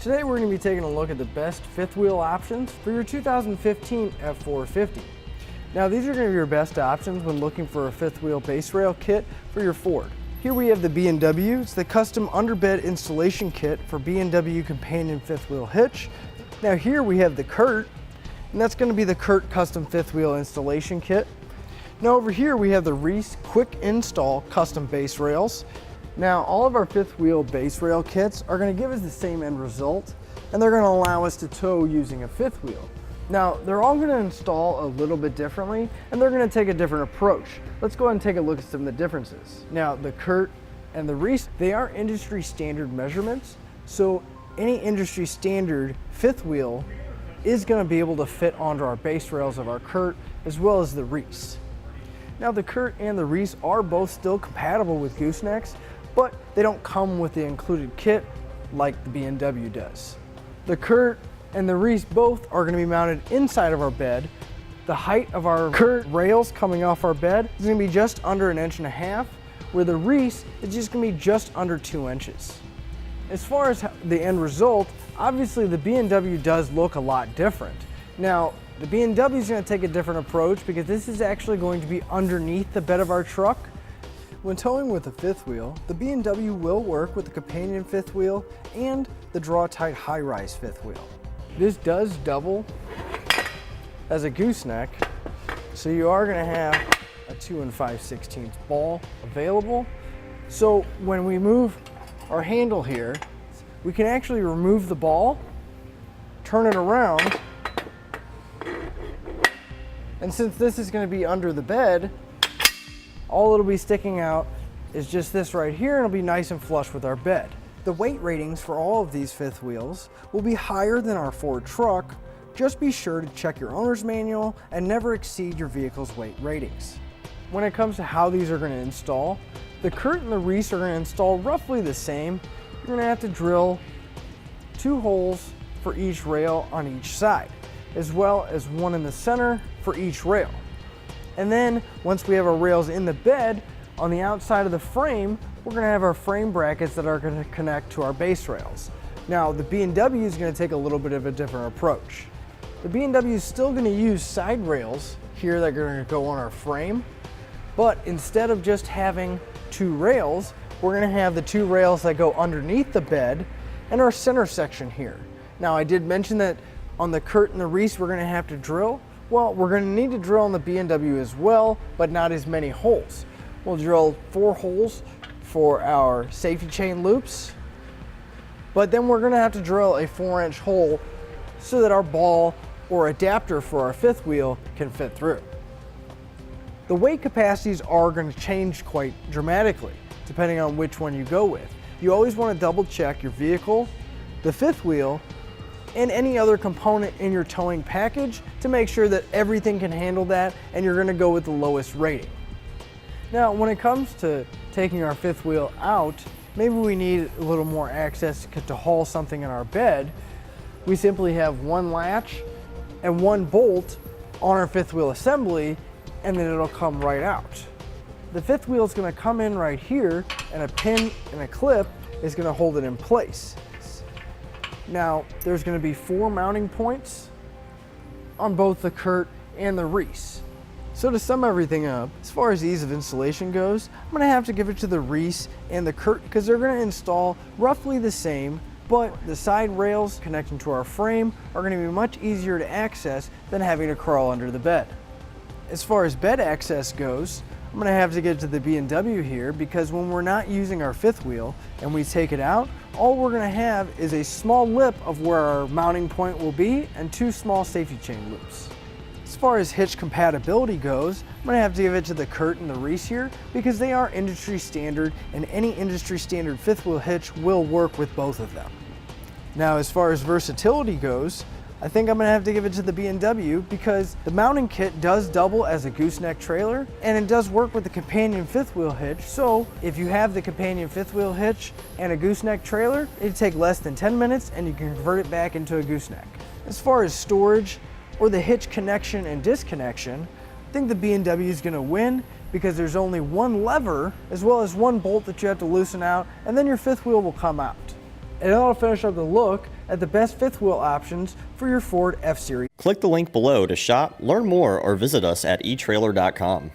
Today we're going to be taking a look at the best fifth wheel options for your 2015 F-450. Now these are going to be your best options when looking for a fifth wheel base rail kit for your Ford. Here we have the B&W. It's the custom underbed installation kit for B&W companion fifth wheel hitch. Now here we have the Curt, and that's going to be the Curt custom fifth wheel installation kit. Now over here we have the Reese quick install custom base rails. Now all of our fifth wheel base rail kits are going to give us the same end result, and they're going to allow us to tow using a fifth wheel. Now they're all going to install a little bit differently, and they're going to take a different approach. Let's go ahead and take a look at some of the differences. Now the Curt and the Reese, they are industry standard measurements, so any industry standard fifth wheel is going to be able to fit onto our base rails of our Curt as well as the Reese. Now the Curt and the Reese are both still compatible with goosenecks, but they don't come with the included kit like the B&W does. The Curt and the Reese both are going to be mounted inside of our bed. The height of our Curt rails coming off our bed is going to be just under 1.5 inches, where the Reese is just going to be just under 2 inches. As far as the end result, obviously the B&W does look a lot different. Now, the B&W is going to take a different approach because this is actually going to be underneath the bed of our truck. When towing with a fifth wheel, the B&W will work with the companion fifth wheel and the draw-tight high-rise fifth wheel. This does double as a gooseneck, so you are going to have a 2 5/16 ball available. So when we move our handle here, we can actually remove the ball, turn it around, and since this is going to be under the bed, all it'll be sticking out is just this right here, and it'll be nice and flush with our bed. The weight ratings for all of these fifth wheels will be higher than our Ford truck. Just be sure to check your owner's manual and never exceed your vehicle's weight ratings. When it comes to how these are going to install, the Curt and the Reese are going to install roughly the same. You're going to have to drill 2 holes for each rail on each side, as well as 1 in the center for each rail. And then once we have our rails in the bed, on the outside of the frame, we're going to have our frame brackets that are going to connect to our base rails. Now the B&W is going to take a little bit of a different approach. The B&W is still going to use side rails here that are going to go on our frame, but instead of just having 2 rails, we're going to have the 2 rails that go underneath the bed and our center section here. Now I did mention that on the Curt and the Reese we're going to have to drill. Well, we're going to need to drill on the B&W as well, but not as many holes. We'll drill 4 holes for our safety chain loops, but then we're going to have to drill a 4-inch hole so that our ball or adapter for our fifth wheel can fit through. The weight capacities are going to change quite dramatically depending on which one you go with. You always want to double check your vehicle, the fifth wheel, and any other component in your towing package to make sure that everything can handle that and you're going to go with the lowest rating. Now when it comes to taking our fifth wheel out, maybe we need a little more access to haul something in our bed. We simply have 1 latch and 1 bolt on our fifth wheel assembly, and then it'll come right out. The fifth wheel is going to come in right here, and a pin and a clip is going to hold it in place. Now there's going to be 4 mounting points on both the Curt and the Reese. So to sum everything up, as far as ease of installation goes, I'm going to have to give it to the Reese and the Curt because they're going to install roughly the same, but the side rails connecting to our frame are going to be much easier to access than having to crawl under the bed. As far as bed access goes, I'm going to have to get to the B&W here because when we're not using our fifth wheel and we take it out, all we're going to have is a small lip of where our mounting point will be and 2 small safety chain loops. As far as hitch compatibility goes, I'm going to have to give it to the Curt and the Reese here because they are industry standard, and any industry standard fifth wheel hitch will work with both of them. Now as far as versatility goes, I think I'm going to have to give it to the B&W because the mounting kit does double as a gooseneck trailer, and it does work with the companion fifth wheel hitch. So if you have the companion fifth wheel hitch and a gooseneck trailer, it'd take less than 10 minutes and you can convert it back into a gooseneck. As far as storage or the hitch connection and disconnection, I think the B&W is going to win because there's only 1 lever as well as 1 bolt that you have to loosen out, and then your fifth wheel will come out. and that'll finish up the look at the best fifth wheel options for your Ford F-Series. Click the link below to shop, learn more, or visit us at etrailer.com.